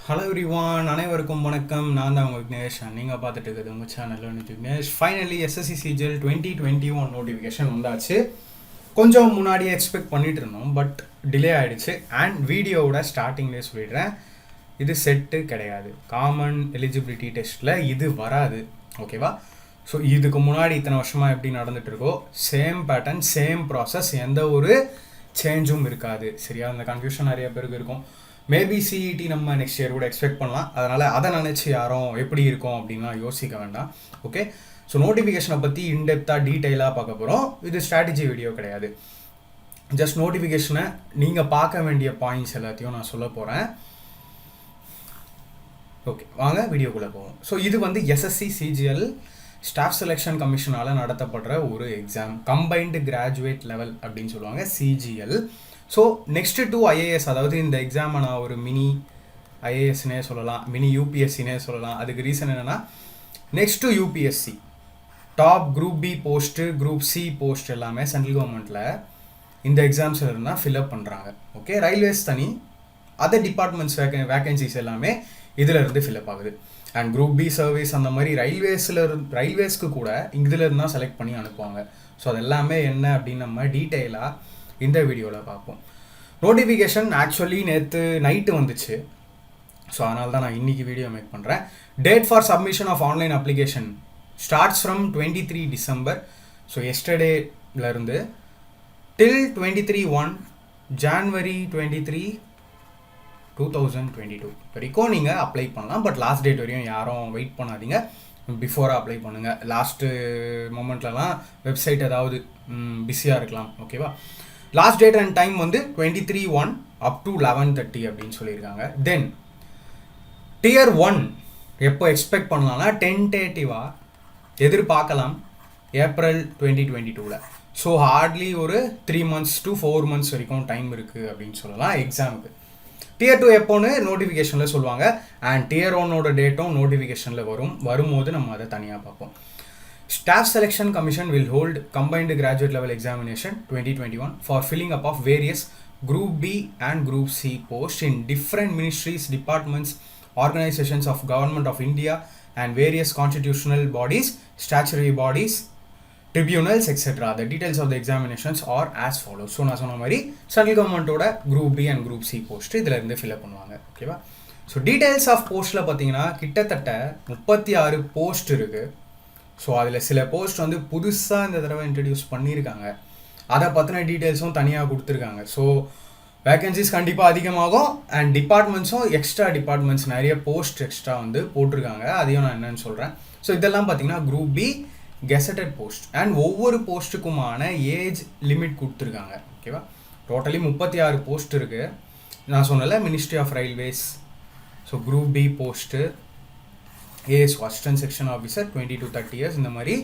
Hello everyone, அனைவருக்கும் வணக்கம். நான் தான் உங்கள் விக்னேஷ். நீங்கள் பார்த்துட்டு இருக்கிறது உங்கள் சேனலில் Vignesh. Finally SSC CGL 2021 notification வந்தாச்சு. கொஞ்சம் முன்னாடியே எக்ஸ்பெக்ட் பண்ணிட்டு இருந்தோம், பட் டிலே ஆகிடுச்சு. அண்ட் வீடியோவோட ஸ்டார்டிங்லேயே சொல்லிடுறேன், இது செட்டு கிடையாது. காமன் எலிஜிபிலிட்டி டெஸ்ட்டில் இது வராது, ஓகேவா? ஸோ இதுக்கு முன்னாடி இத்தனை வருஷமாக எப்படி நடந்துகிட்ருக்கோ சேம் பேட்டர்ன், சேம் ப்ராசஸ், எந்த ஒரு சேஞ்சும் இருக்காது. சரியா? அந்த கன்ஃபியூஷன் நிறைய பேருக்கு இருக்கும். மேபி சிஇடி நம்ம நெக்ஸ்ட் இயர் கூட எக்ஸ்பெக்ட் பண்ணலாம். அதனால் அதை நினச்சி யாரும் எப்படி இருக்கும் அப்படின்லாம் யோசிக்க வேண்டாம். ஓகே, ஸோ நோட்டிஃபிகேஷனை பற்றி இன்டெப்த்தாக டீட்டெயிலாக பார்க்க போகிறோம். இது ஸ்ட்ராட்டஜி வீடியோ கிடையாது. ஜஸ்ட் நோட்டிஃபிகேஷனை நீங்கள் பார்க்க வேண்டிய பாயிண்ட்ஸ் எல்லாத்தையும் நான் சொல்ல போகிறேன். ஓகே, வாங்க வீடியோக்குள்ளே போவோம். ஸோ இது வந்து எஸ்எஸ்சி சிஜிஎல் ஸ்டாஃப் செலெக்ஷன் கமிஷனால் நடத்தப்படுற ஒரு எக்ஸாம், கம்பைன்டு கிராஜுவேட் லெவல் அப்படின்னு சொல்லுவாங்க, CGL. So next to IAS, அதாவது இந்த எக்ஸாமை நான் ஒரு மினி ஐஏஎஸ்னே சொல்லலாம், மினி யூபிஎஸ்சினே சொல்லலாம். அதுக்கு ரீசன் என்னென்னா, next UPSC top group B post, group C post எல்லாமே சென்ட்ரல் கவர்மெண்ட்டில் இந்த எக்ஸாம்ஸில் இருந்தால் ஃபில்அப் பண்ணுறாங்க. ஓகே, ரயில்வேஸ் தனி, அதர் டிபார்ட்மெண்ட்ஸ் வேகன்சிஸ் எல்லாமே இதில் இருந்து ஃபில்அப் ஆகுது. அண்ட் குரூப் பி சர்வீஸ் அந்த மாதிரி ரயில்வேஸ்க்கு கூட இதில் இருந்தால் செலக்ட் பண்ணி அனுப்புவாங்க. ஸோ அது எல்லாமே என்ன அப்படின்னு நம்ம டீட்டெயிலாக இந்த வீடியோவில் பார்ப்போம். நோட்டிஃபிகேஷன் ஆக்சுவலி நேற்று நைட்டு வந்துச்சு. ஸோ அதனால தான் நான் இன்றைக்கி வீடியோ மேக் பண்ணுறேன். Date for submission of online application starts from 23 December. So எஸ்டர்டேலேருந்து டில் 23 ஜான்வரி 23 2022 வரைக்கும் நீங்கள் அப்ளை பண்ணலாம். பட் லாஸ்ட் டேட் வரையும் யாரும் வெயிட் பண்ணாதீங்க, பிஃபோராக அப்ளை பண்ணுங்கள். லாஸ்ட்டு மொமெண்ட்லலாம் வெப்சைட் ஏதாவது பிஸியாக இருக்கலாம், ஓகேவா? லாஸ்ட் டேட் அண்ட் டைம் வந்து 23/1 up to 11:30 அப்படின்னு சொல்லியிருக்காங்க. தென் Tier 1 எப்போ எக்ஸ்பெக்ட் பண்ணலாம்னா டென்டேட்டிவாக எதிர்பார்க்கலாம் ஏப்ரல் 2022. ஸோ ஹார்ட்லி ஒரு 3 months to 4 months வரைக்கும் டைம் இருக்குது அப்படின்னு சொல்லலாம் எக்ஸாமுக்கு. Tier 2 எப்போன்னு நோட்டிஃபிகேஷனில் சொல்லுவாங்க. அண்ட் Tier 1ஓட டேட்டும் நோட்டிஃபிகேஷனில் வரும்போது நம்ம அதை தனியாக பார்ப்போம். Staff Selection Commission will hold combined graduate level examination 2021 for filling up of various Group B and Group C posts in different ministries, departments, organizations of Government of India and various constitutional bodies, statutory bodies, tribunals, etc. The details of the examinations are as follows. So நான் சொன்ன மாதிரி central கவர்மெண்ட்டோட Group B and Group C post இதில் இருந்து fill up பண்ணுவாங்க, ஓகேவா? So details of போஸ்ட்டில் பார்த்தீங்கன்னா கிட்டத்தட்ட 36 போஸ்ட் இருக்குது. ஸோ அதில் சில போஸ்ட் வந்து புதுசாக இந்த தடவை இன்ட்ரடியூஸ் பண்ணியிருக்காங்க, அதை பற்றின டீட்டெயில்ஸும் தனியாக கொடுத்துருக்காங்க. ஸோ வேகன்சிஸ் கண்டிப்பாக அதிகமாகும். அண்ட் டிபார்ட்மெண்ட்ஸும் எக்ஸ்ட்ரா டிபார்ட்மெண்ட்ஸ் நிறைய போஸ்ட் எக்ஸ்ட்ரா வந்து போட்டிருக்காங்க, அதையும் நான் என்னென்னு சொல்கிறேன். ஸோ இதெல்லாம் பார்த்தீங்கன்னா group B gazetted post. And ஒவ்வொரு போஸ்ட்டுக்குமான ஏஜ் லிமிட் கொடுத்துருக்காங்க, ஓகேவா? டோட்டலி 36 போஸ்ட் இருக்குது. நான் சொன்னல ministry of railways. So group B post AS assistant section officer 20 to 30 years, இந்த மாதிரி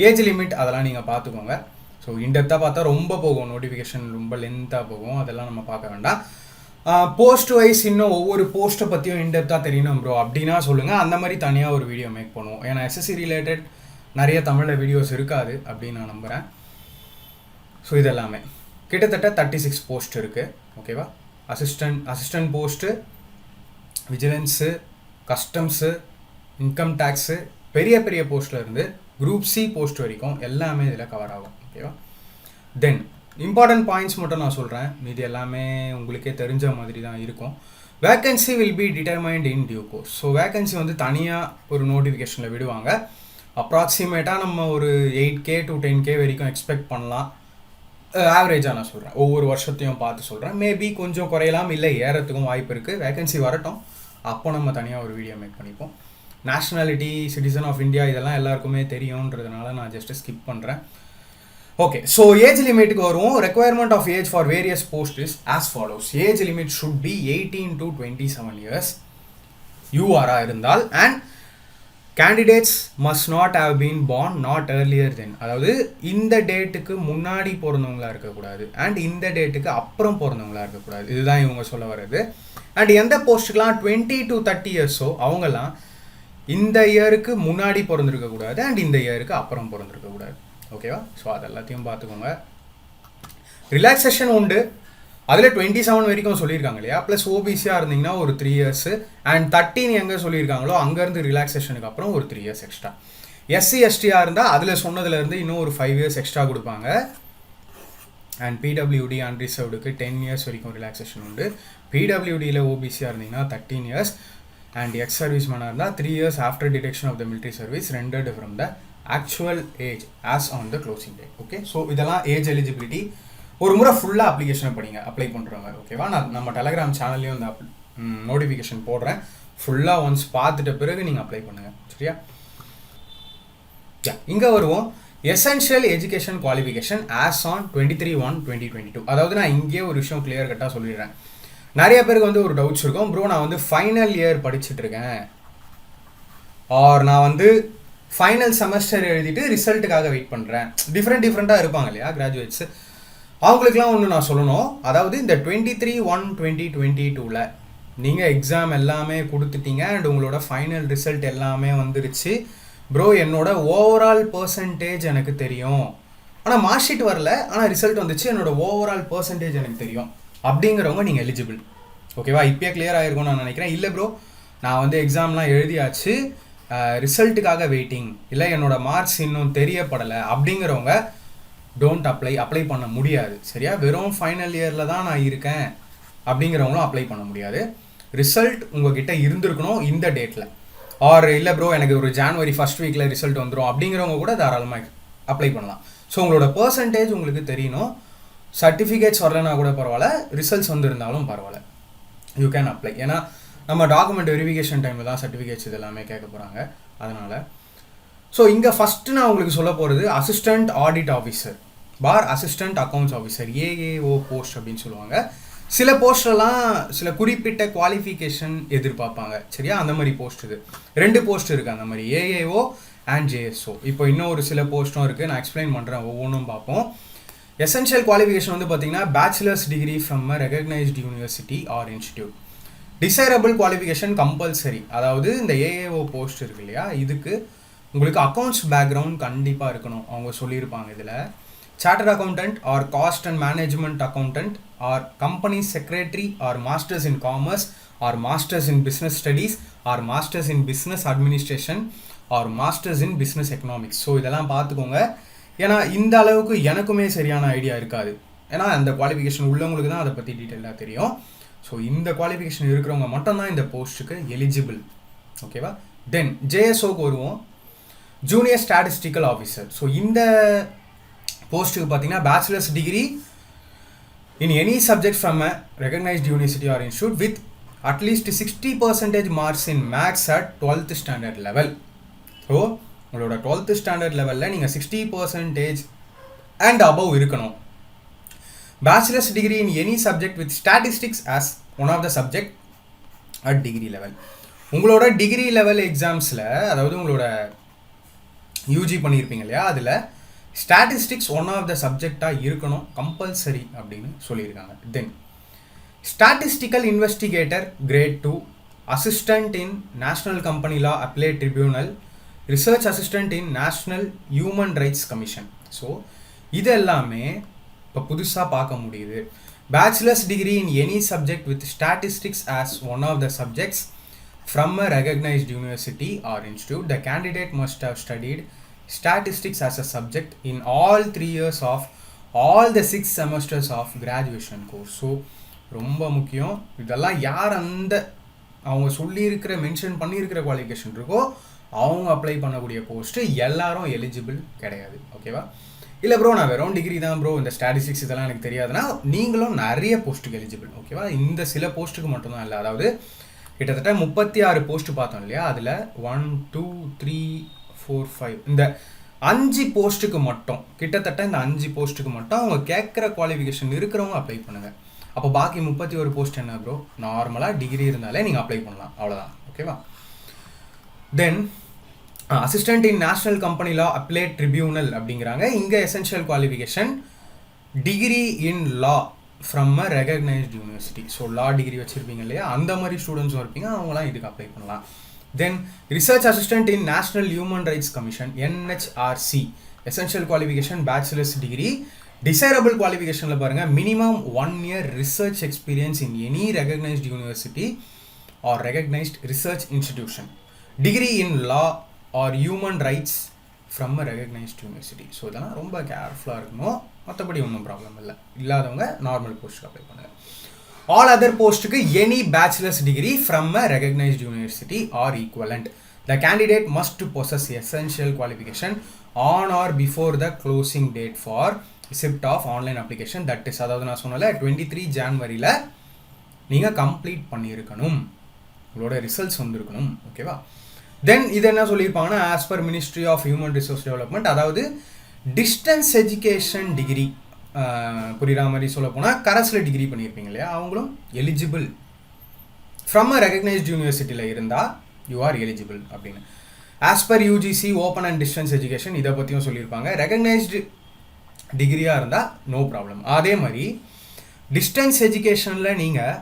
ஏஜ் லிமிட் அதெல்லாம் நீங்கள் பார்த்துக்கோங்க. ஸோ இன்டெப்த்தாக பார்த்தா ரொம்ப போகும், நோட்டிஃபிகேஷன் ரொம்ப லென்த்தாக போகும், அதெல்லாம் நம்ம பார்க்க வேண்டாம். போஸ்ட் வைஸ் இன்னும் ஒவ்வொரு போஸ்ட்டை பற்றியும் இன்டெப்த்தாக தெரியணும் ப்ரோ அப்படின்னா சொல்லுங்கள், அந்த மாதிரி தனியாக ஒரு வீடியோ மேக் பண்ணுவோம். ஏன்னா எஸ்எஸ்சி ரிலேட்டட் நிறைய தமிழில் வீடியோஸ் இருக்காது அப்படின்னு நான் நம்புகிறேன். ஸோ இதெல்லாமே கிட்டத்தட்ட 36 போஸ்ட் இருக்குது, ஓகேவா? Assistant post, vigilance, customs, income tax, பெரிய பெரிய போஸ்ட்டில் இருந்து குரூப் சி போஸ்ட் வரைக்கும் எல்லாமே இதில் கவர் ஆகும், ஓகேவா? தென் இம்பார்ட்டன்ட் பாயிண்ட்ஸ் மட்டும் நான் சொல்கிறேன், மீதி எல்லாமே உங்களுக்கே தெரிஞ்ச மாதிரி தான் இருக்கும். Vacancy will be determined in due course. So vacancy வந்து தனியாக ஒரு நோட்டிஃபிகேஷனில் விடுவாங்க. அப்ராக்சிமேட்டாக நம்ம ஒரு 8K to 10K வரைக்கும் எக்ஸ்பெக்ட் பண்ணலாம். ஆவரேஜாக நான் சொல்கிறேன், ஒவ்வொரு வருஷத்தையும் பார்த்து சொல்கிறேன். மேபி கொஞ்சம் குறையலாம், இல்லை ஏறத்துக்கும் வாய்ப்பு இருக்குது. வேக்கன்சி வரட்டும், அப்போ நம்ம தனியாக ஒரு வீடியோ மேக் பண்ணிப்போம். நேஷ்னாலிட்டி, சிட்டிசன் ஆஃப் இந்தியா, இதெல்லாம் எல்லாருக்குமே தெரியுன்றதுனால நான் ஜஸ்ட்டு ஸ்கிப் பண்ணுறேன். ஓகே, ஸோ ஏஜ் லிமிட்டுக்கு வருவோம். Requirement of age for various post is as follows. Age limit should be 18 to 27 years யூஆராக இருந்தால். And candidates must not have been born not earlier than, அதாவது இந்த டேட்டுக்கு முன்னாடி பிறந்தவங்களா இருக்கக்கூடாது அண்ட் இந்த டேட்டுக்கு அப்புறம் பிறந்தவங்களா இருக்கக்கூடாது. இதுதான் இவங்க சொல்ல வர்றது. அண்ட் எந்த போஸ்ட்டுக்கெலாம் 20 to 30 yearsோ அவங்கெல்லாம் இந்த இயருக்கு முன்னாடி பிறந்திருக்கக்கூடாது அண்ட் இந்த இயருக்கு அப்புறம் பிறந்திருக்கக்கூடாது, ஓகேவா? ஸோ அது எல்லாத்தையும் பார்த்துக்கோங்க. ரிலாக்ஸேஷன் உண்டு. அதில் 27 வரைக்கும் சொல்லியிருக்காங்க இல்லையா, ப்ளஸ் ஓபிசியாக இருந்தீங்கன்னா ஒரு 3 years, அண்ட் 13 எங்கே சொல்லியிருக்காங்களோ அங்கேருந்து ரிலாக்ஸேஷனுக்கு அப்புறம் ஒரு 3 years எக்ஸ்ட்ரா. எஸ்சி எஸ்டியாக இருந்தால் அதில் சொன்னதுலேருந்து இன்னும் ஒரு 5 years எக்ஸ்ட்ரா கொடுப்பாங்க. அண்ட் பிடபிள்யூடி அன்ரிசர்வ்டுக்கு 10 years வரைக்கும் ரிலாக்ஸேஷன் உண்டு. பிடபிள்யூடியில் ஓபிசியாக இருந்தீங்கன்னா 13 years, அண்ட் எக்ஸ் சர்வீஸ் மேனாக இருந்தால் 3 years after detection of the military service rendered from the actual age as on the closing date. Okay, so இதெல்லாம் ஏஜ் எலிஜிபிலிட்டி. ஒரு முறை ஃபுல்லாக அப்ளிகேஷனை படிங்க அப்ளை பண்ணுறவங்க. ஓகேவா, நான் நம்ம டெலகிராம் சேனல்லையும் இந்த நோட்டிஃபிகேஷன் போடுறேன். ஃபுல்லாக ஒன்ஸ் பார்த்துட்ட பிறகு நீங்கள் அப்ளை பண்ணுங்கள். சரியா, இங்கே வருவோம். Essential education qualification as on 23/1/2022. அதாவது நான் இங்கே ஒரு விஷயம் கிளியர் கட்டாக சொல்லிடுறேன். நிறைய பேருக்கு வந்து ஒரு டவுட்ஸ் இருக்கும், ப்ரோ நான் வந்து ஃபைனல் இயர் படிச்சுட்டு இருக்கேன், ஆர் நான் வந்து ஃபைனல் செமஸ்டர் எழுதிட்டு ரிசல்ட்டுக்காக வெயிட் பண்ணுறேன். டிஃப்ரெண்ட்டாக இருப்பாங்க இல்லையா கிராஜுவேட்ஸு, அவங்களுக்குலாம் ஒன்று நான் சொல்லணும். அதாவது இந்த 23/1/2022 நீங்கள் எக்ஸாம் எல்லாமே கொடுத்துட்டீங்க அண்ட் உங்களோட ஃபைனல் ரிசல்ட் எல்லாமே வந்துருச்சு. ப்ரோ என்னோட ஓவரால் பர்சன்டேஜ் எனக்கு தெரியும், ஆனால் மார்க் ஷீட் வரல, ஆனால் ரிசல்ட் வந்துச்சு, என்னோட ஓவரால் பர்சன்டேஜ் எனக்கு தெரியும் அப்படிங்கிறவங்க நீங்கள் எலிஜிபிள். ஓகேவா, இப்போயே கிளியர் ஆகிருக்கும்னு நான் நினைக்கிறேன். இல்லை ப்ரோ நான் வந்து எக்ஸாம்லாம் எழுதியாச்சு, ரிசல்ட்டுக்காக வெயிட்டிங், இல்லை என்னோட மார்க்ஸ் இன்னும் தெரியப்படலை அப்படிங்கிறவங்க டோன்ட் அப்ளை பண்ண முடியாது. சரியா, வெறும் ஃபைனல் இயரில் தான் நான் இருக்கேன் அப்படிங்கிறவங்களும் அப்ளை பண்ண முடியாது. ரிசல்ட் உங்ககிட்ட இருந்திருக்கணும் இந்த டேட்டில். ஆர் இல்லை ப்ரோ எனக்கு ஒரு ஜான்வரி 1st வீக்கில் ரிசல்ட் வந்துடும் அப்படிங்கிறவங்க கூட தாராளமாக அப்ளை பண்ணலாம். ஸோ உங்களோட பர்சன்டேஜ் உங்களுக்கு தெரியணும். சர்டிஃபிகேட்ஸ் வரலன்னா கூட பரவாயில்ல, ரிசல்ட்ஸ் வந்துருந்தாலும் பரவாயில்ல, யூ கேன் அப்ளை. ஏன்னா நம்ம டாக்குமெண்ட் வெரிஃபிகேஷன் டைமில் தான் சர்டிஃபிகேட்ஸ் இது எல்லாமே கேட்க போகிறாங்க. அதனால் ஸோ இங்கே ஃபஸ்ட்டு நான் உங்களுக்கு சொல்ல போகிறது assistant audit officer for assistant accounts officer, AAO post அப்படின்னு சொல்லுவாங்க. சில போஸ்டெல்லாம் சில குறிப்பிட்ட குவாலிஃபிகேஷன் எதிர்பார்ப்பாங்க. சரியா, அந்த மாதிரி போஸ்ட் இது 2 போஸ்ட் இருக்குது அந்த மாதிரி, ஏஏஓ அண்ட் ஜேஎஸ்ஓ. இப்போ இன்னும் ஒரு சில போஸ்ட்டும் இருக்குது, நான் எக்ஸ்பிளைன் பண்ணுறேன், ஒவ்வொன்றும் பார்ப்போம். எசென்ஷியல் குவாலிஃபிகேஷன் வந்து பார்த்தீங்கன்னா bachelors degree from a recognised university R institute. Desirable qualification compulsory. அதாவது இந்த ஏஏஓ போஸ்ட் இருக்கு இல்லையா, இதுக்கு உங்களுக்கு அக்கௌண்ட்ஸ் பேக்ரவுண்ட் கண்டிப்பாக இருக்கணும். அவங்க சொல்லியிருப்பாங்க இதில் chartered accountant or cost and management accountant or company secretary or masters in commerce or masters in business studies or masters in business administration or masters in business economics. So இதெல்லாம் பார்த்துக்கோங்க. ஏன்னா இந்த அளவுக்கு எனக்குமே சரியான ஐடியா இருக்காது, ஏன்னா அந்த குவாலிஃபிகேஷன் உள்ளவங்களுக்கு தான் அதை பற்றி டீட்டெயிலாக தெரியும். ஸோ இந்த குவாலிஃபிகேஷன் இருக்கிறவங்க மட்டும்தான் இந்த போஸ்ட்டுக்கு எலிஜிபிள். ஓகேவா, தென் ஜேஎஸ்ஓக்கு வருவோம், ஜூனியர் ஸ்டாட்டிஸ்டிக்கல் ஆஃபீஸர். ஸோ இந்த போஸ்ட்டுக்கு பார்த்தீங்கன்னா bachelors degree in any subject from a recognised university or institute with at least 60% marks in maths at 12th standard level. So உங்களோட 12th ஸ்டாண்டர்ட் லெவலில் நீங்கள் 60% அண்ட் அபவ் இருக்கணும். Bachelors degree in any subject with statistics as one of the subject at degree level. உங்களோட degree level எக்ஸாம்ஸில், அதாவது உங்களோட UG பண்ணியிருப்பீங்க இல்லையா, அதில் ஸ்டாட்டிஸ்டிக்ஸ் ஒன் ஆஃப் த சப்ஜெக்டாக இருக்கணும், கம்பல்சரி அப்படின்னு சொல்லியிருக்காங்க. தென் statistical investigator grade 2, assistant in national company law appellate tribunal, research assistant in national human rights commission. So இது எல்லாமே இப்போ புதுசாக பார்க்க முடியுது. Bachelors degree in any subject with statistics as one of the subjects from a recognized university or institute, the candidate must have studied statistics as a subject in all 3 years of all the 6 semesters of graduation course. So ரொம்ப முக்கியம். இதெல்லாம் யார் அந்த அவங்க சொல்லியிருக்கிற mention பண்ணியிருக்கிற qualification இருக்கோ அவங்க அப்ளை பண்ணக்கூடிய போஸ்ட்டு எல்லாரும் எலிஜிபிள் கிடையாது. ஓகேவா, இல்லை ப்ரோ நான் வெறும் டிகிரி தான் ப்ரோ, இந்த ஸ்டாட்டிஸ்டிக்ஸ் இதெல்லாம் எனக்கு தெரியாதுன்னா நீங்களும் நிறைய போஸ்ட்டுக்கு எலிஜிபிள். ஓகேவா, இந்த சில போஸ்ட்டுக்கு மட்டும்தான் இல்லை. அதாவது கிட்டத்தட்ட 36 போஸ்ட்டு பார்த்தோம் இல்லையா, அதில் 1 2 3 4 5 இந்த 5 போஸ்ட்டுக்கு மட்டும், கிட்டத்தட்ட இந்த 5 போஸ்ட்டுக்கு மட்டும் அவங்க கேட்குற குவாலிஃபிகேஷன் இருக்கிறவங்க அப்ளை பண்ணுங்கள். அப்போ பாக்கி 31 போஸ்ட் என்ன ப்ரோ, நார்மலாக டிகிரி இருந்தாலே நீங்கள் அப்ளை பண்ணலாம், அவ்வளோதான். ஓகேவா, then assistant in national company law appellate tribunal அப்படிங்கிறாங்க. இங்கே essential qualification degree in law from a recognised university. So law degree வச்சுருப்பீங்க இல்லையா, அந்த மாதிரி ஸ்டூடெண்ட்ஸும் இருப்பீங்க, அவங்களாம் இதுக்கு அப்ளை பண்ணலாம். Then research assistant in national human rights commission, NHRC, essential qualification bachelor's degree desirable குவாலிஃபிகேஷனில் பாருங்கள், minimum 1 year research experience in any recognised university or recognised research institution, degree in law or human rights from a recognised university. So இதெல்லாம் ரொம்ப கேர்ஃபுல்லாக இருக்கணும். மற்றபடி ஒன்றும் problem இல்லை. இல்லாதவங்க நார்மல் போஸ்ட்டுக்கு அப்ளை பண்ணுங்கள். ஆல் அதர் போஸ்ட்டுக்கு any bachelors degree from a recognised university or equivalent. The candidate must possess essential qualification on or before the closing date for receipt of online application. That is, அதாவது நான் சொன்னல 23 January நீங்கள் complete பண்ணியிருக்கணும், உங்களோட results வந்துருக்கணும். ஓகேவா? Then இது என்ன சொல்லியிருப்பாங்கன்னா, as per ministry of human resource development, அதாவது டிஸ்டன்ஸ் எஜுகேஷன் டிகிரி புரிகிற மாதிரி சொல்ல போனால் கரஸில் டிகிரி பண்ணியிருப்பீங்க இல்லையா, அவங்களும் எலிஜிபிள். ஃப்ரம் அ ரெகக்னைஸ்ட் யூனிவர்சிட்டியில் இருந்தால் யூ ஆர் எலிஜிபிள் அப்படின்னு. As per UGC open and distance education இதை பற்றியும் சொல்லியிருப்பாங்க. ரெகக்னைஸ்டு டிகிரியாக இருந்தால் நோ ப்ராப்ளம். அதே மாதிரி டிஸ்டன்ஸ் எஜுகேஷனில் நீங்கள்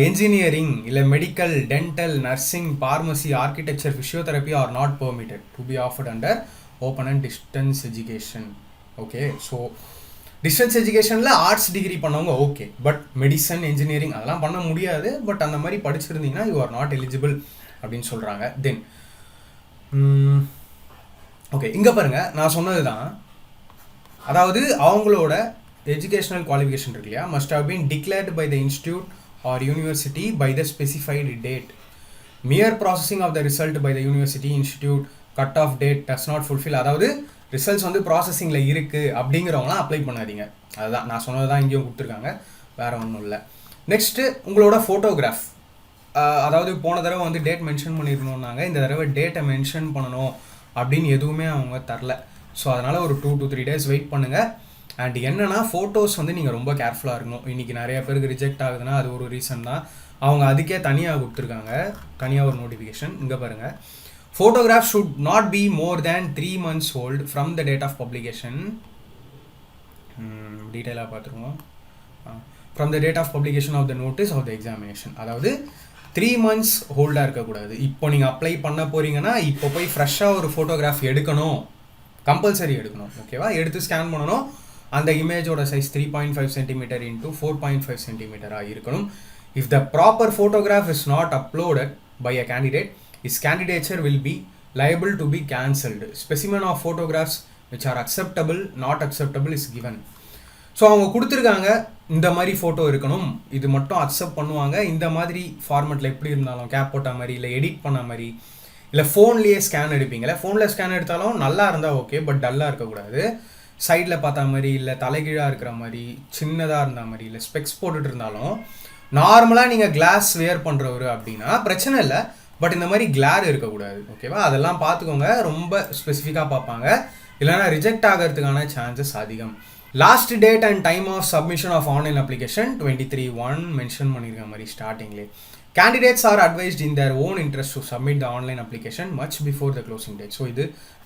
என்ஜினியரிங் இல்லை medical, dental, nursing, pharmacy, architecture, physiotherapy are not permitted to be offered under open and distance education. Okay, so distance எஜுகேஷனில் ஆர்ட்ஸ் டிகிரி பண்ணவங்க ஓகே, பட் மெடிசன், என்ஜினியரிங் அதெல்லாம் பண்ண முடியாது. பட் அந்த மாதிரி படிச்சிருந்தீங்கன்னா யூ ஆர் நாட் எலிஜிபிள் அப்படின்னு சொல்கிறாங்க. தென் ஓகே, இங்கே பாருங்கள், நான் சொன்னது தான், அதாவது அவங்களோட எஜுகேஷனல் குவாலிஃபிகேஷன் இருக்கு இல்லையா, must have been declared by the institute or university by the specified date. Mere processing of the result by the university institute cut off date does not fulfil. அதாவது ரிசல்ட்ஸ் வந்து ப்ராசஸிங்கில் இருக்குது அப்படிங்கிறவங்களாம் apply பண்ணாதீங்க. அதுதான் நான் சொன்னது தான் இங்கேயும் கொடுத்துருக்காங்க, வேறு ஒன்றும் இல்லை. நெக்ஸ்ட்டு உங்களோட ஃபோட்டோகிராஃப், அதாவது போன தடவை வந்து டேட் மென்ஷன் பண்ணியிருக்கணுன்னாங்க, இந்த தடவை டேட்டை மென்ஷன் பண்ணணும் அப்படின்னு எதுவுமே அவங்க தரல. ஸோ அதனால் ஒரு 2 to 3 days வெயிட் பண்ணுங்கள். அண்ட் என்னென்னா ஃபோட்டோஸ் வந்து நீங்கள் ரொம்ப கேர்ஃபுல்லாக இருக்கணும். இன்றைக்கி நிறைய பேருக்கு ரிஜெக்ட் ஆகுதுன்னா அது ஒரு ரீசன் தான். அவங்க அதுக்கே தனியாக கொடுத்துருக்காங்க, தனியாக ஒரு நோட்டிஃபிகேஷன். இங்கே பாருங்கள், photograph should not be more than 3 months old from the date of publication. டீட்டெயிலாக பார்த்துருவோம். from the date of publication of the notice of the examination. அதாவது 3 months ஹோல்டாக இருக்கக்கூடாது. இப்போ நீங்கள் அப்ளை பண்ண போகிறீங்கன்னா இப்போ போய் ஃப்ரெஷ்ஷாக ஒரு ஃபோட்டோகிராஃப் எடுக்கணும், கம்பல்சரி எடுக்கணும். ஓகேவா? எடுத்து ஸ்கேன் பண்ணணும். அந்த இமேஜோட சைஸ் 3.5 cm into 4.5 cm இருக்கணும். if the proper photograph is not uploaded by a candidate, his candidature will be liable to be cancelled. Specimen of photographs which are acceptable, not acceptable is given. So அவங்க கொடுத்துருக்காங்க, இந்த மாதிரி photo இருக்கணும், இது மட்டும் accept பண்ணுவாங்க. இந்த மாதிரி ஃபார்மெட்டில் எப்படி இருந்தாலும் கேப் போட்ட மாதிரி, இல்லை எடிட் பண்ண மாதிரி, இல்லை ஃபோன்லேயே ஸ்கேன் எடுப்பீங்களே, ஃபோனில் ஸ்கேன் எடுத்தாலும் நல்லா இருந்தால் ஓகே, பட் டல்லாக இருக்கக்கூடாது. சைடில் பார்த்தா மாதிரி, இல்லை தலைகீழாக இருக்கிற மாதிரி, சின்னதாக இருந்த மாதிரி, இல்லை ஸ்பெக்ஸ் போட்டுட்டு இருந்தாலும், நார்மலாக நீங்கள் கிளாஸ் வேர் பண்ணுறவர் அப்படின்னா பிரச்சனை இல்லை. பட் இந்த மாதிரி கிளார் இருக்கக்கூடாது. ஓகேவா? அதெல்லாம் பார்த்துக்கோங்க, ரொம்ப ஸ்பெசிஃபிக்காக பார்ப்பாங்க, இல்லைனா ரிஜெக்ட் ஆகிறதுக்கான சான்சஸ் அதிகம். Last date and time of submission of online application 23/1 mention பண்ணியிருக்க மாதிரி ஸ்டார்டிங்லேயே. Candidates are advised in their own interest to submit the online application much before the closing date. So இது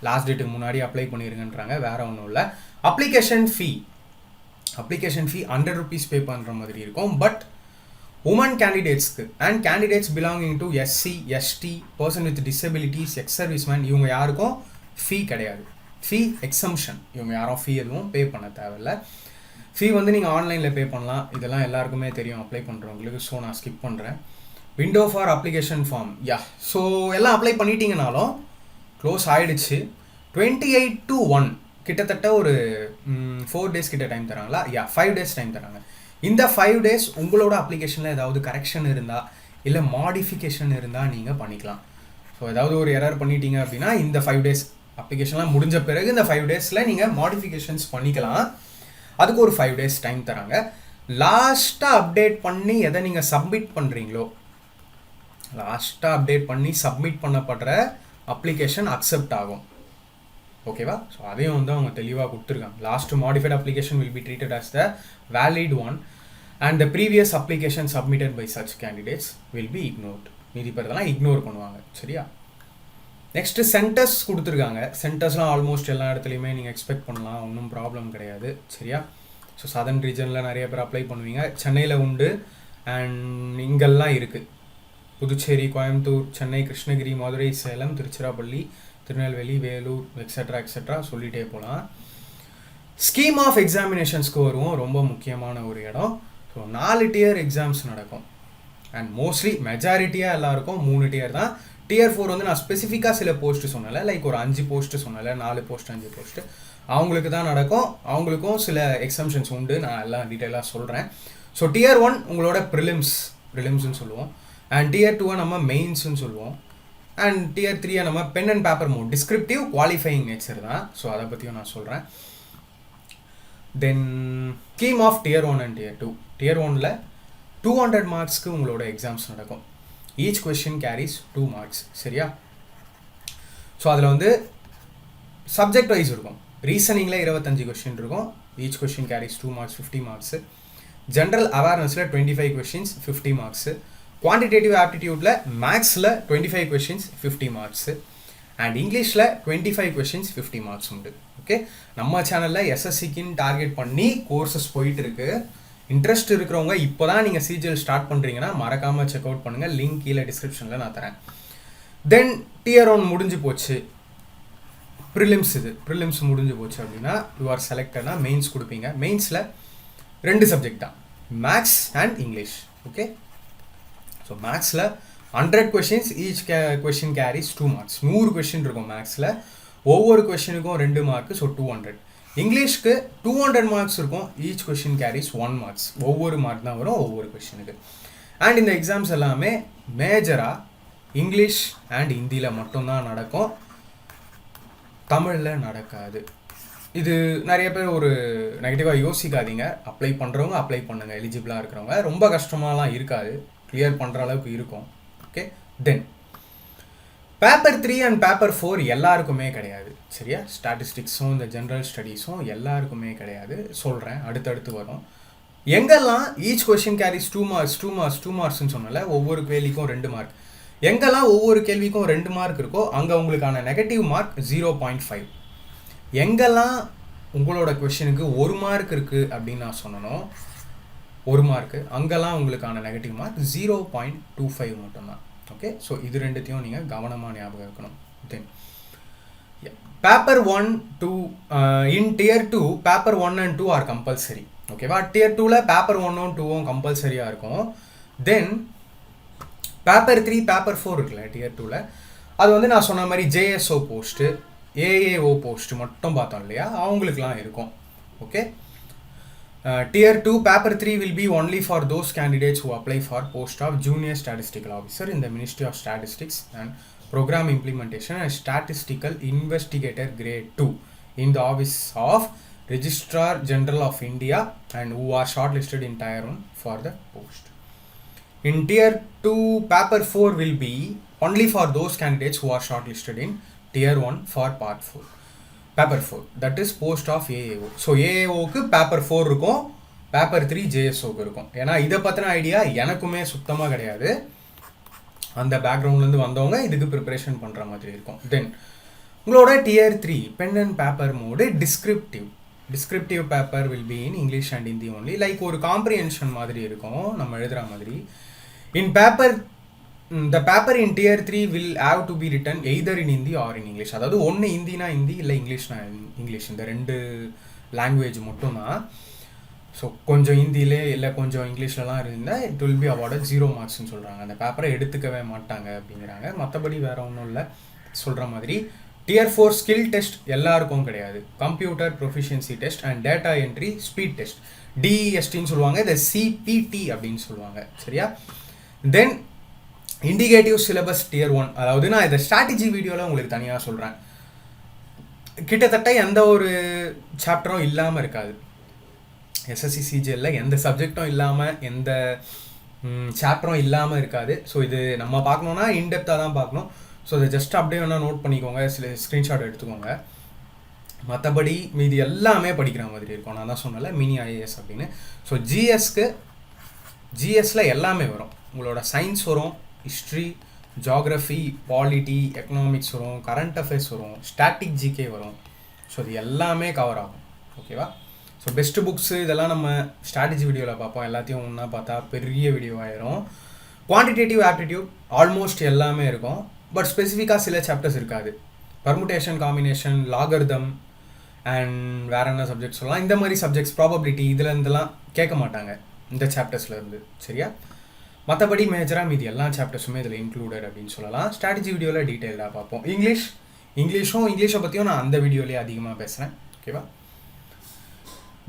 லாஸ்ட் டேட்டுக்கு முன்னாடி apply பண்ணியிருங்கன்றாங்க, வேறு ஒன்றும் இல்லை. அப்ளிகேஷன் ஃபீ 100 rupees பே பண்ணுற மாதிரி இருக்கும். பட் உமன் கேண்டிடேட்ஸ்க்கு and candidates belonging to SC, ST, person with disabilities, ex serviceman, இவங்க யாருக்கும் ஃபீ கிடையாது. ஃபீ எக்ஸம்ஷன், இவங்க யாரும் ஃபீ எதுவும் பே பண்ண தேவையில்லை. ஃபீ வந்து நீங்கள் ஆன்லைனில் பே பண்ணலாம், இதெல்லாம் எல்லாருக்குமே தெரியும் அப்ளை பண்ணுறவங்களுக்கு. ஸோ நான் ஸ்கிப் பண்ணுறேன். Window for application form, so எல்லாம் அப்ளை பண்ணிட்டீங்கனாலும் க்ளோஸ் ஆகிடுச்சு. 28/1 கிட்டத்தட்ட ஒரு 4 days கிட்ட டைம் தராங்களா? 5 days டைம் தராங்க. இந்த 5 days உங்களோட அப்ளிகேஷனில் ஏதாவது கரெக்ஷன் இருந்தால், இல்லை மாடிஃபிகேஷன் இருந்தால் நீங்கள் பண்ணிக்கலாம். ஸோ ஏதாவது ஒரு எரர் பண்ணிட்டீங்க அப்படின்னா இந்த 5 days அப்ளிகேஷன்லாம் முடிஞ்ச பிறகு இந்த 5 daysல நீங்கள் மாடிஃபிகேஷன்ஸ் பண்ணிக்கலாம். அதுக்கு ஒரு 5 days டைம் தராங்க. லாஸ்ட்டாக அப்டேட் பண்ணி எதை நீங்கள் சப்மிட் பண்ணுறீங்களோ, லாஸ்ட்டாக அப்டேட் பண்ணி சப்மிட் பண்ணப்படுற அப்ளிகேஷன் அக்செப்ட் ஆகும். ஓகேவா? ஸோ அதையும் வந்து அவங்க தெளிவாக கொடுத்துருக்காங்க. Last modified application will be treated as the valid one and the previous application submitted by such candidates will be ignored. மீதி பேர்தெல்லாம் இக்னோர் பண்ணுவாங்க. சரியா? நெக்ஸ்ட்டு சென்டர்ஸ் கொடுத்துருக்காங்க. சென்டர்ஸ்லாம் ஆல்மோஸ்ட் எல்லா இடத்துலையுமே நீங்கள் எக்ஸ்பெக்ட் பண்ணலாம், ஒன்றும் ப்ராப்ளம் கிடையாது. சரியா? ஸோ சதர்ன் ரீஜனில் நிறைய பேர் அப்ளை பண்ணுவீங்க. சென்னையில் உண்டு அண்ட் இங்கெல்லாம் இருக்குது. புதுச்சேரி, கோயம்புத்தூர், சென்னை, கிருஷ்ணகிரி, மதுரை, சேலம், திருச்சிராப்பள்ளி, திருநெல்வேலி, வேலூர், எக்ஸெட்ரா சொல்லிகிட்டே போகலாம். ஸ்கீம் ஆஃப் எக்ஸாமினேஷன்ஸ்க்கு வருவோம், ரொம்ப முக்கியமான ஒரு இடம். ஸோ 4 டியர் எக்ஸாம்ஸ் நடக்கும் அண்ட் மோஸ்ட்லி மெஜாரிட்டியாக எல்லாருக்கும் 3 டியர் தான். டியர் 4 வந்து நான் ஸ்பெசிஃபிக்காக சில போஸ்ட்டு சொன்னல, லைக் ஒரு 5 போஸ்ட்டு சொன்னல, 4 போஸ்ட் 5 போஸ்ட்டு அவங்களுக்கு தான் நடக்கும். அவங்களுக்கும் சில எக்ஸம்ஷன்ஸ் உண்டு, நான் எல்லாம் டீட்டெயிலாக சொல்கிறேன். ஸோ டியர் 1 உங்களோட ப்ரிலிம்ஸ்ன்னு சொல்லுவோம், அண்ட் டியர் 2 நம்ம மெயின்ஸ்ன்னு சொல்லுவோம், அண்ட் டியர் 3 நம்ம pen and paper mode, descriptive qualifying nature தான். ஸோ அதை பற்றியும் நான் சொல்கிறேன். Then scheme of tier 1 and tier 2. Tier 1ல் 200 மார்க்ஸ்க்கு உங்களோட எக்ஸாம்ஸ் நடக்கும். Each question carries 2 marks. சரியா? ஸோ அதில் வந்து சப்ஜெக்ட் வைஸ் இருக்கும். ரீசனிங்கில் 25 கொஷின் இருக்கும். Each question carries 2 marks, 50 marks. General அவேர்னஸில் 25 கொஷின்ஸ், 50 மார்க்ஸு. குவான்டிடேட்டிவ் ஆப்டிடியூட்டில் மேக்ஸில் 25 கொஷின்ஸ், 50 மார்க்ஸு. அண்ட் இங்கிலீஷில் 25 கொஷின்ஸ், 50 மார்க்ஸ் உண்டு. ஓகே, நம்ம சேனலில் எஸ்எஸ்சிக்குன்னு டார்கெட் பண்ணி கோர்சஸ் போயிட்டு இருக்கு. இன்ட்ரெஸ்ட் இருக்கிறவங்க இப்போ தான் நீங்கள் சிஜிஎல் ஸ்டார்ட் பண்ணுறீங்கன்னா மறக்காமல் செக் அவுட் பண்ணுங்கள். லிங்க் கீழே டிஸ்கிரிப்ஷனில் நான் தரேன். தென் டியர் 1 முடிஞ்சு போச்சு, ப்ரிலிம்ஸ் முடிஞ்சு போச்சு அப்படின்னா யூ ஆர் செலக்டட்னா மெயின்ஸ் கொடுப்பீங்க. மெயின்ஸில் 2 சப்ஜெக்ட் தான், maths and English. Okay, so மேக்ஸில் 100 questions, each question carries 2 marks. 100 question இருக்கும் மேக்ஸில், ஒவ்வொரு கொஷினுக்கும் 2 மார்க்கு, ஸோ 200. இங்கிலீஷ்க்கு 200 மார்க்ஸ் இருக்கும், ஈச் கொஷின் கேரிஸ் 1 மார்க்ஸ். ஒவ்வொரு மார்க் தான் வரும் ஒவ்வொரு கொஷினுக்கு. அண்ட் இந்த எக்ஸாம்ஸ் எல்லாமே மேஜராக இங்கிலீஷ் அண்ட் ஹிந்தியில் மட்டும்தான் நடக்கும், தமிழில் நடக்காது. இது நிறைய பேர் ஒரு நெகட்டிவாக யோசிக்காதீங்க. அப்ளை பண்ணுறவங்க அப்ளை பண்ணுங்கள், எலிஜிபிளாக இருக்கிறவங்க. ரொம்ப கஷ்டமாலாம் இருக்காது, கிளியர் பண்ணுற அளவுக்கு இருக்கும். Okay, then paper 3 and paper 4 எல்லாருக்குமே கிடையாது. சரியா? ஸ்டாட்டிஸ்டிக்ஸும் இந்த ஜென்ரல் ஸ்டடீஸும் எல்லாருக்குமே கிடையாது. சொல்கிறேன், அடுத்தடுத்து வரும். எங்கெல்லாம் ஈச் கொஷின் கேரிஸ் 2 மார்க்ஸ்ன்னு சொன்னால ஒவ்வொரு கேள்விக்கும் 2 மார்க், எங்கெல்லாம் ஒவ்வொரு கேள்விக்கும் 2 மார்க் இருக்கோ அங்கே உங்களுக்கான நெகட்டிவ் மார்க் 0.5. எங்கெல்லாம் உங்களோட கொஷினுக்கு 1 மார்க் இருக்குது அப்படின்னு நான் சொன்னனோ, 1 மார்க்கு, அங்கெல்லாம் உங்களுக்கான நெகட்டிவ் மார்க் 0.25 மட்டும்தான். ஓகே, ஸோ இது ரெண்டுத்தையும் நீங்கள் கவனமாக ஞாபகம் இருக்கணும். Then paper 1, 2 in tier 2 paper 1 and 2 are compulsory. ஓகேவா? டியர் 2ல் பேப்பர் 1ம் 2ம் கம்பல்சரியாக இருக்கும். தென் பேப்பர் 3 பேப்பர் 4 இருக்குல்ல டியர் 2ல், அது வந்து நான் சொன்ன மாதிரி ஜேஎஸ்ஓ போஸ்ட்டு, ஏஏஓ போஸ்ட்டு மட்டும் பார்த்தோம் இல்லையா, அவங்களுக்குலாம் இருக்கும். Okay, Tier 2 Paper 3 will be only for those candidates who apply for post of Junior Statistical Officer in the Ministry of Statistics and Program Implementation and Statistical Investigator Grade 2 in the Office of Registrar General of India and who are shortlisted in Tier 1 for the post. In Tier 2 Paper 4 will be only for those candidates who are shortlisted in Tier 1 for Part 4. Paper 4 that is post of AAO. So ஏஏஓக்கு paper 4 இருக்கும், paper 3 ஜேஎஸ்ஓக்கு இருக்கும். ஏன்னா இதை பற்றின idea எனக்குமே சுத்தமாக கிடையாது. அந்த பேக்ரவுண்ட்லேருந்து வந்தவங்க இதுக்கு ப்ரிப்பரேஷன் பண்ணுற மாதிரி இருக்கும். தென் உங்களோட tier 3 pen and paper mode descriptive paper will be in English and Hindi only. Like ஒரு காம்ப்ரிஹென்ஷன் மாதிரி இருக்கும், நம்ம எழுதுகிற மாதிரி. In paper the paper in tier 3 will have to be written either in Hindi or in English. அதாவது ஒன்று ஹிந்தினா ஹிந்தி, இல்லை இங்கிலீஷ்னா English, இந்த 2 லாங்குவேஜ் மட்டும்தான். ஸோ கொஞ்சம் ஹிந்திலே இல்லை கொஞ்சம் இங்கிலீஷ்லலாம் இருந்தால் இட் வில் பி அவார்டு 0 மார்க்ஸ்ன்னு சொல்கிறாங்க. அந்த பேப்பரை எடுத்துக்கவே மாட்டாங்க அப்படிங்கிறாங்க. மற்றபடி வேறு ஒன்றும் இல்லை. சொல்கிற மாதிரி டியர் 4 ஸ்கில் டெஸ்ட் எல்லாருக்கும் கிடையாது. Computer proficiency test and data entry speed test, டிஇஎஸ்டின்னு சொல்லுவாங்க, இதை சிபிடி அப்படின்னு சொல்லுவாங்க. சரியா? தென் இண்டிகேட்டிவ் சிலபஸ் டியர் 1, அதாவது நான் இதை ஸ்ட்ராட்டஜி வீடியோவில் உங்களுக்கு தனியாக சொல்கிறேன். கிட்டத்தட்ட எந்த ஒரு சாப்டரும் இல்லாமல் இருக்காது. எஸ்எஸ்சி சிஜிஎல்ல எந்த சப்ஜெக்டும் இல்லாமல், எந்த சாப்டரும் இல்லாமல் இருக்காது. ஸோ இது நம்ம பார்க்கணுன்னா இன்டெப்த்தாக தான் பார்க்கணும். ஸோ இதை ஜஸ்ட் அப்படியே வேணால் நோட் பண்ணிக்கோங்க, சில ஸ்க்ரீன்ஷாட் எடுத்துக்கோங்க. மற்றபடி மீதி எல்லாமே படிக்கிற மாதிரி இருக்கும். நான் தான் சொன்னல மினி ஐஏஎஸ் அப்படின்னு. ஸோ ஜிஎஸ்ல எல்லாமே வரும். உங்களோட சயின்ஸ் வரும், ஹிஸ்ட்ரி, ஜியாகிரஃபி, பாலிட்டி, எக்கனாமிக்ஸ் வரும், கரண்ட் அஃபேர்ஸ் வரும், ஸ்டாட்டிக் ஜிகே வரும். ஸோ இது எல்லாமே கவர் ஆகும். ஓகேவா? ஸோ பெஸ்ட்டு புக்ஸு இதெல்லாம் நம்ம ஸ்ட்ராட்டஜி வீடியோவில் பார்ப்போம். எல்லாத்தையும் ஒன்றா பார்த்தா பெரிய வீடியோ ஆயிரும். குவான்டிடேட்டிவ் ஆப்டிடியூட் ஆல்மோஸ்ட் எல்லாமே இருக்கும், பட் ஸ்பெசிஃபிக்காக சில சாப்டர்ஸ் இருக்காது. பர்முடேஷன், காம்பினேஷன், லாகர்தம், அண்ட் வேறு என்ன சப்ஜெக்ட் சொல்லலாம், இந்த மாதிரி சப்ஜெக்ட்ஸ் ப்ராபபிலிட்டி இதில் இருந்தெல்லாம் கேட்க மாட்டாங்க இந்த சாப்டர்ஸ்லேருந்து. சரியா? மற்றபடி மேஜராக மீதி எல்லா சாப்டர்ஸுமே இதில் இன்க்ளூடட் அப்படின்னு சொல்லலாம். ஸ்ட்ராட்டஜி வீடியோவில் டீட்டெயிலாக பார்ப்போம். இங்கிலீஷை பற்றியும் நான் அந்த வீடியோலேயே அதிகமாக பேசுகிறேன். ஓகேவா?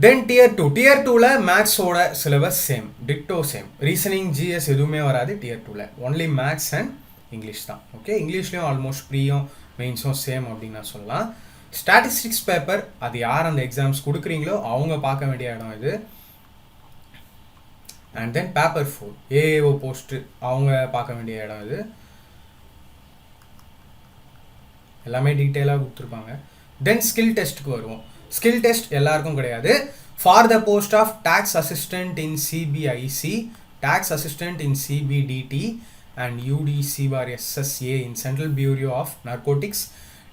தென் டியர் 2. டியர் 2ல் மேக்ஸோட சிலபஸ் சேம், டிக்டோ சேம். ரீசனிங், ஜிஎஸ் எதுவுமே வராது டியர் 2ல். ஒன்லி மேக்ஸ் அண்ட் இங்கிலீஷ் தான். ஓகே, இங்கிலீஷ்லேயும் ஆல்மோஸ்ட் ப்ரீயும் மெயின்ஸும் சேம் அப்படின்னு நான் சொல்லலாம். ஸ்டாட்டிஸ்டிக்ஸ் பேப்பர் அது யார் அந்த எக்ஸாம்ஸ் கொடுக்குறீங்களோ அவங்க பார்க்க வேண்டிய இடம் இது. And then paper 4 AAO post அவங்க பார்க்க வேண்டிய இடம் இது. எல்லாமே டீட்டெயிலாக கொடுத்துருப்பாங்க. தென் ஸ்கில் டெஸ்ட்டுக்கு வருவோம். ஸ்கில் டெஸ்ட் எல்லாருக்கும் கிடையாது. For the post of tax assistant in CBIC, tax assistant in CBDT and UDCSSA in Central Bureau of Narcotics,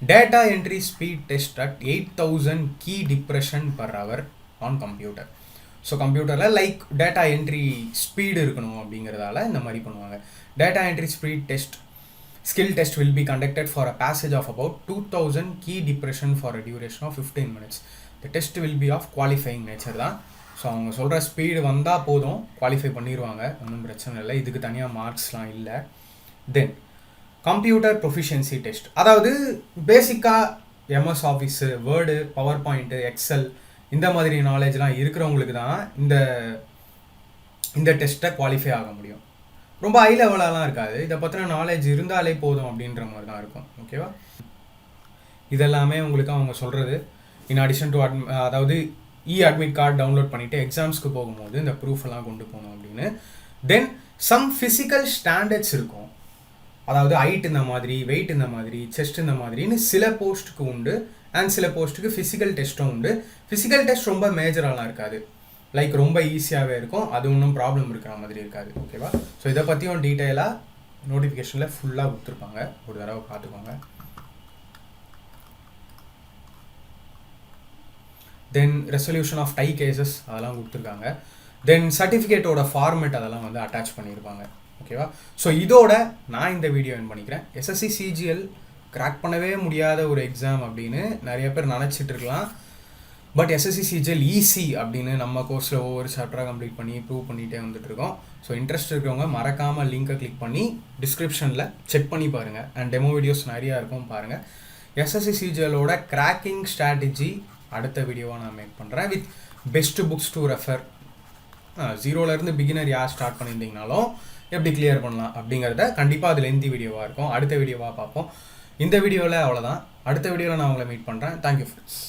data entry speed test at 8,000 key depression per hour on computer. So கம்ப்யூட்டரில் like data entry speed இருக்கணும் அப்படிங்கிறதால இந்த மாதிரி பண்ணுவாங்க. Data entry speed test skill test will be conducted for a passage of about 2,000 key depression for a duration of 15 minutes. The test will be of qualifying nature தான். So அவங்க சொல்கிற speed வந்தால் போதும், குவாலிஃபை பண்ணிடுவாங்க, ஒன்றும் பிரச்சனை இல்லை. இதுக்கு தனியாக மார்க்ஸ்லாம் இல்லை. தென் கம்ப்யூட்டர் ப்ரொஃபிஷியன்சி டெஸ்ட், அதாவது பேசிக்காக MS office, word, power point, excel இந்த மாதிரி நாலேஜ்லாம் இருக்கிறவங்களுக்கு தான் இந்த டெஸ்ட்டை குவாலிஃபை ஆக முடியும். ரொம்ப ஹை லெவலாலாம் இருக்காது, இதை பற்றின நாலேஜ் இருந்தாலே போதும் அப்படின்ற மாதிரி தான் இருக்கும். ஓகேவா? இதெல்லாமே உங்களுக்கு அவங்க சொல்கிறது இன் அடிஷன் டு அதாவது அட்மிட் கார்டு டவுன்லோட் பண்ணிவிட்டு எக்ஸாம்ஸ்க்கு போகும்போது இந்த ப்ரூஃப் எல்லாம் கொண்டு போகணும் அப்படின்னு. தென் சம் ஃபிசிக்கல் ஸ்டாண்டர்ட்ஸ் இருக்கும், அதாவது ஹைட் இந்த மாதிரி, வெயிட் இந்த மாதிரி, செஸ்ட் இந்த மாதிரின்னு சில போஸ்ட்டுக்கு உண்டு. அண்ட் சில போஸ்ட்டுக்கு ஃபிசிக்கல் டெஸ்ட்டும் உண்டு. ஃபிசிக்கல் டெஸ்ட் ரொம்ப மேஜராலாம் இருக்காது, லைக் ரொம்ப ஈஸியாகவே இருக்கும், அது ஒன்றும் ப்ராப்ளம் இருக்கிற மாதிரி இருக்காது. ஓகேவா? ஸோ இதை பற்றியும் டீட்டெயிலாக நோட்டிஃபிகேஷனில் ஃபுல்லாக கொடுத்துருப்பாங்க, ஒரு தடவை பார்த்துக்கோங்க. தென் ரெசல்யூஷன் ஆஃப் டை கேசஸ் அதெல்லாம் கொடுத்துருக்காங்க. தென் சர்டிஃபிகேட்டோட ஃபார்மேட் அதெல்லாம் வந்து அட்டாச் பண்ணியிருப்பாங்க. ஓகேவா? ஸோ இதோட நான் இந்த வீடியோ என் பண்ணிக்கிறேன். எஸ்எஸ்சி சிஜிஎல் கிராக் பண்ணவே முடியாத ஒரு எக்ஸாம் அப்படின்னு நிறைய பேர் நினச்சிட்டு இருக்கலாம். பட் எஸ்எஸ்சி சிஜிஎல் ஈஸி அப்படின்னு நம்ம கோர்ஸில் ஒவ்வொரு சாப்டராக கம்ப்ளீட் பண்ணி ப்ரூவ் பண்ணிகிட்டே வந்துட்டுருக்கோம். ஸோ இன்ட்ரெஸ்ட் இருக்கிறவங்க மறக்காமல் லிங்க்கை கிளிக் பண்ணி டிஸ்கிரிப்ஷனில் செக் பண்ணி பாருங்கள். அண்ட் டெமோ வீடியோஸ் நிறையா இருக்கும் பாருங்கள். எஸ்எஸ்சி சிஜிஎலோட கிராக்கிங் ஸ்ட்ராட்டஜி அடுத்த வீடியோவாக நான் மேக் பண்ணுறேன் with best books to refer. 0லேருந்து பிகினர் யார் ஸ்டார்ட் பண்ணியிருந்தீங்கனாலும் எப்படி கிளியர் பண்ணலாம் அப்படிங்கிறத கண்டிப்பாக அதில் இந்த வீடியோவாக இருக்கும். அடுத்த வீடியோவாக பார்ப்போம். இந்த வீடியோவில் அவ்வளோதான். அடுத்த வீடியோவில் நான் உங்களை மீட் பண்ணுறேன். Thank you friends.